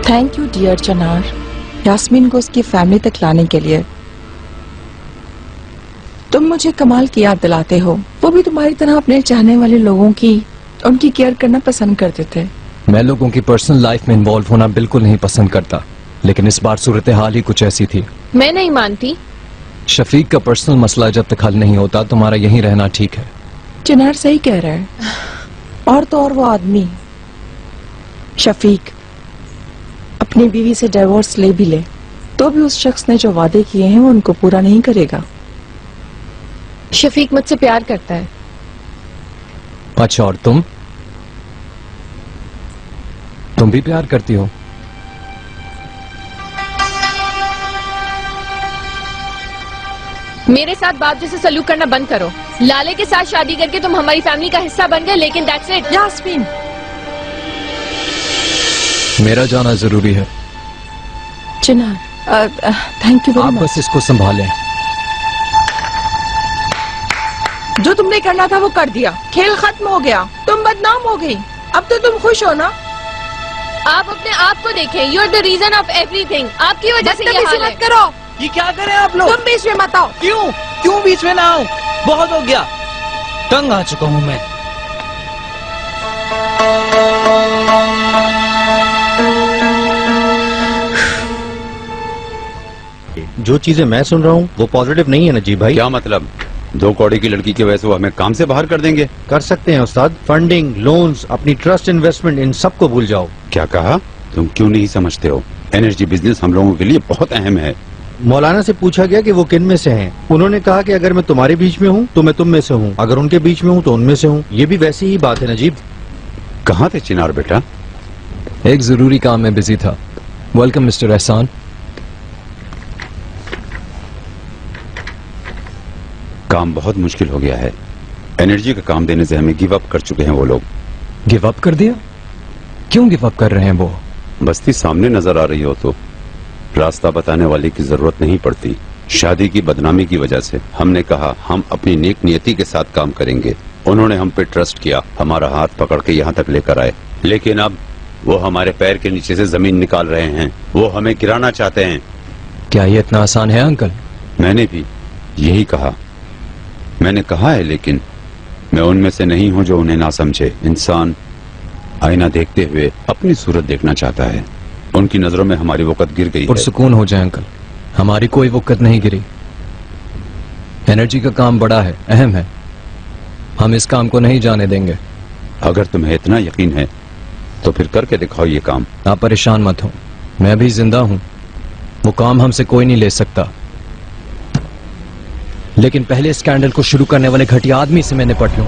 Thank you dear चनार, यास्मीन को उसकी फैमिली तक लाने के लिए। तुम मुझे कमाल की याद दिलाते हो, वो भी तुम्हारी तरह अपने चाहने वाले लोगों की उनकी केयर करना पसंद करते थे। मैं लोगों की पर्सनल लाइफ में इन्वॉल्व होना बिल्कुल नहीं पसंद करता, लेकिन इस बार सूरत हाल ही कुछ ऐसी थी। मैं नहीं मानती। शफीक का पर्सनल मसला जब तक हल नहीं होता तुम्हारा यहीं रहना ठीक है। चिनार सही कह रहा है। और तो और वो आदमी शफीक अपनी बीवी से डिवोर्स ले भी ले तो भी उस शख्स ने जो वादे किए हैं वो उनको पूरा नहीं करेगा। शफीक मुझसे प्यार करता है। अच्छा, और तुम भी प्यार करती हो? मेरे साथ बाप जैसे सलूक करना बंद करो। लाले के साथ शादी करके तुम हमारी फैमिली का हिस्सा बन गए, लेकिन दैट्स इट। यास्मीन, मेरा जाना जरूरी है। चिनार थैंक यू वेरी आप मच। बस इसको संभालें। जो तुमने करना था वो कर दिया, खेल खत्म हो गया, तुम बदनाम हो गई। अब तो तुम खुश हो ना? आप अपने आप को देखें। You are the reason of everything. आपकी वजह से ये हाल है। मत करो। ये क्या करें आप लोग? तुम बीच में मत आओ। क्यों बीच में ना आओ? बहुत हो गया, तंग आ चुका हूँ मैं। जो चीजें मैं सुन रहा हूँ वो पॉजिटिव नहीं है नजीब भाई। क्या मतलब? 2 कौड़ी की लड़की की वजह से वो हमें काम से बाहर कर देंगे? कर सकते हैं उस्ताद। फंडिंग, लोन्स, अपनी ट्रस्ट इन्वेस्टमेंट, इन सबको भूल जाओ। क्या कहा? तुम क्यों नहीं समझते हो? एनर्जी बिजनेस हम लोगों के लिए बहुत अहम है। मौलाना से पूछा गया कि वो किन में से हैं। उन्होंने कहा कि अगर मैं तुम्हारे बीच में हूँ तो मैं तुम में से हूँ, अगर उनके बीच में हूँ तो उनमें से हूँ। ये भी वैसी ही बात है नजीब। कहाँ थे चिनार बेटा? एक जरूरी काम में बिजी था। वेलकम मिस्टर एहसान। काम बहुत मुश्किल हो गया है। एनर्जी का काम देने से हमें गिव अप कर चुके हैं वो लोग। गिव अप कर दिया? क्यों गिव अप कर रहे हैं वो? बस्ती सामने नजर आ रही हो तो रास्ता बताने वाले की जरूरत नहीं पड़ती। शादी की बदनामी की वजह से हमने कहा हम अपनी नेक नियति के साथ काम करेंगे। उन्होंने हम पे ट्रस्ट किया, हमारा हाथ पकड़ के यहाँ तक लेकर आए, लेकिन अब वो हमारे पैर के नीचे से जमीन निकाल रहे हैं। वो हमें गिराना चाहते हैं। क्या ये इतना आसान है अंकल? मैंने भी यही कहा। मैंने कहा है, लेकिन मैं उनमें से नहीं हूं जो उन्हें ना समझे। इंसान आईना देखते हुए अपनी सूरत देखना चाहता है। उनकी नजरों में हमारी वक़्त गिर गई है। सुकून हो जाए अंकल, हमारी कोई वक़्त नहीं गिरी। एनर्जी का काम बड़ा है, अहम है। हम इस काम को नहीं जाने देंगे। अगर तुम्हें इतना यकीन है तो फिर करके दिखाओ ये काम। आप परेशान मत हो, मैं अभी जिंदा हूं। वो काम हमसे कोई नहीं ले सकता, लेकिन पहले स्कैंडल को शुरू करने वाले घटिया आदमी से मैं निपट लूं।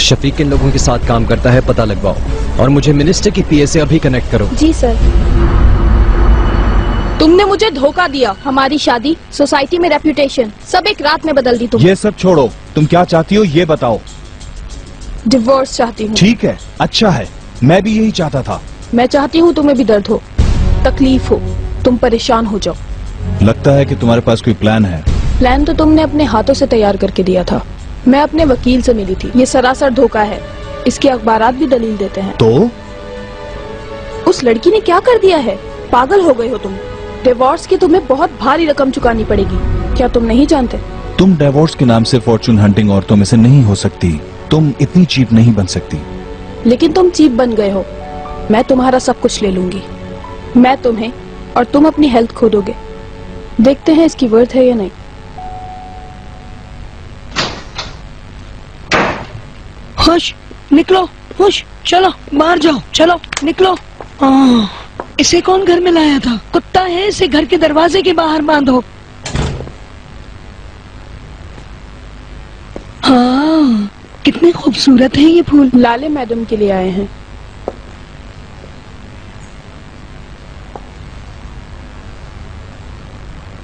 शफीक किन लोगों के साथ काम करता है पता लगवाओ और मुझे मिनिस्टर की पीए से अभी कनेक्ट करो। जी सर। तुमने मुझे धोखा दिया। हमारी शादी, सोसाइटी में रेप्यूटेशन, सब एक रात में बदल दी तुम। ये सब छोड़ो, तुम क्या चाहती हो ये बताओ। डिवोर्स चाहती हूँ। ठीक है, अच्छा है, मैं भी यही चाहता था। मैं चाहती हूँ तुम्हें भी दर्द हो, तकलीफ हो, तुम परेशान हो जाओ। लगता है कि तुम्हारे पास कोई प्लान है। प्लान तो तुमने अपने हाथों से तैयार करके दिया था। मैं अपने वकील से मिली थी। ये सरासर धोखा है, इसके अखबारात भी दलील देते हैं। तो उस लड़की ने क्या कर दिया है? पागल हो गए हो तुम। डिवोर्स की तुम्हें बहुत भारी रकम चुकानी पड़ेगी, क्या तुम नहीं जानते? तुम डिवोर्स के नाम से फॉर्चून हंटिंग औरतों में से नहीं हो सकती। तुम इतनी चीप नहीं बन सकती। लेकिन तुम चीप बन गए हो। मैं तुम्हारा सब कुछ ले लूंगी, मैं तुम्हें, और तुम अपनी हेल्थ खो दोगे। देखते हैं इसकी वर्थ है या नहीं। खुश निकलो, खुश चलो बाहर जाओ, चलो निकलो। इसे कौन घर में लाया था? कुत्ता है, इसे घर के दरवाजे के बाहर बांधो। हाँ, कितने खूबसूरत है ये फूल। लाले मैडम के लिए आए हैं।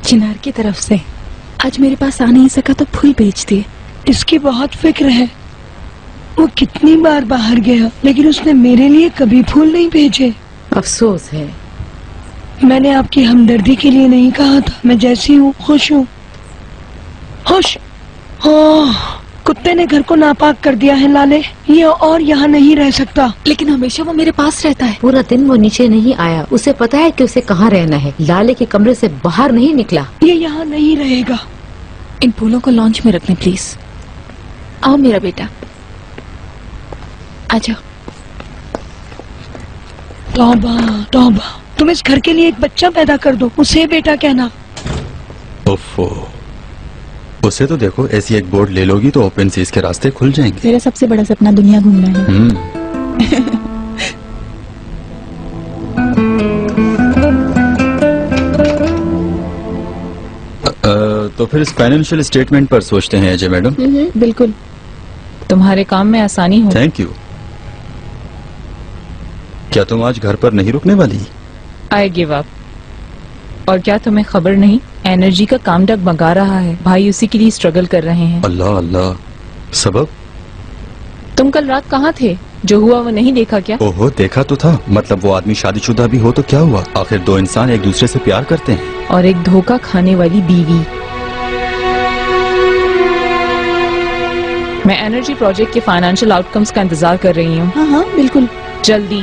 चिनार की तरफ से। आज मेरे पास आ नहीं सका तो फूल भेज दिए। इसकी बहुत फिक्र है। वो कितनी बार बाहर गया लेकिन उसने मेरे लिए कभी फूल नहीं भेजे। अफसोस है। मैंने आपकी हमदर्दी के लिए नहीं कहा था। मैं जैसी हूँ खुश हूँ। खुश। कुत्ते कुत्ते ने घर को नापाक कर दिया है लाले। ये और यहाँ नहीं रह सकता। लेकिन हमेशा वो मेरे पास रहता है। पूरा दिन वो नीचे नहीं आया। उसे पता है कि उसे कहाँ रहना है। लाले के कमरे से बाहर नहीं निकला। ये यहाँ नहीं रहेगा। इन फूलों को लॉन्च में रखने प्लीज। आओ मेरा बेटा, आ जाओ। तौबा तौबा, तुम इस घर के लिए एक बच्चा पैदा कर दो, उसे बेटा कहना। ओफो, उसे तो देखो, ऐसी एक बोर्ड ले लोगी तो ओपन सीज के रास्ते खुल जाएंगे। मेरा सबसे बड़ा सपना दुनिया घूमना है। तो फिर इस फाइनेंशियल स्टेटमेंट पर सोचते हैं अजय मैडम। बिल्कुल, तुम्हारे काम में आसानी हो। Thank you. क्या तुम आज घर पर नहीं रुकने वाली? I give up. और क्या तुम्हें खबर नहीं, एनर्जी का काम डगमगा रहा है। भाई उसी के लिए स्ट्रगल कर रहे हैं। अल्लाह अल्लाह। सबब? तुम कल रात कहाँ थे? जो हुआ वो नहीं देखा क्या? ओहो, देखा तो था। मतलब वो आदमी शादीशुदा भी हो तो क्या हुआ? आखिर दो इंसान एक दूसरे से प्यार करते हैं। और एक धोखा खाने वाली बीवी। मैं एनर्जी प्रोजेक्ट के फाइनेंशियल आउटकम्स का इंतजार कर रही हूँ। हाँ हाँ बिल्कुल। जल्दी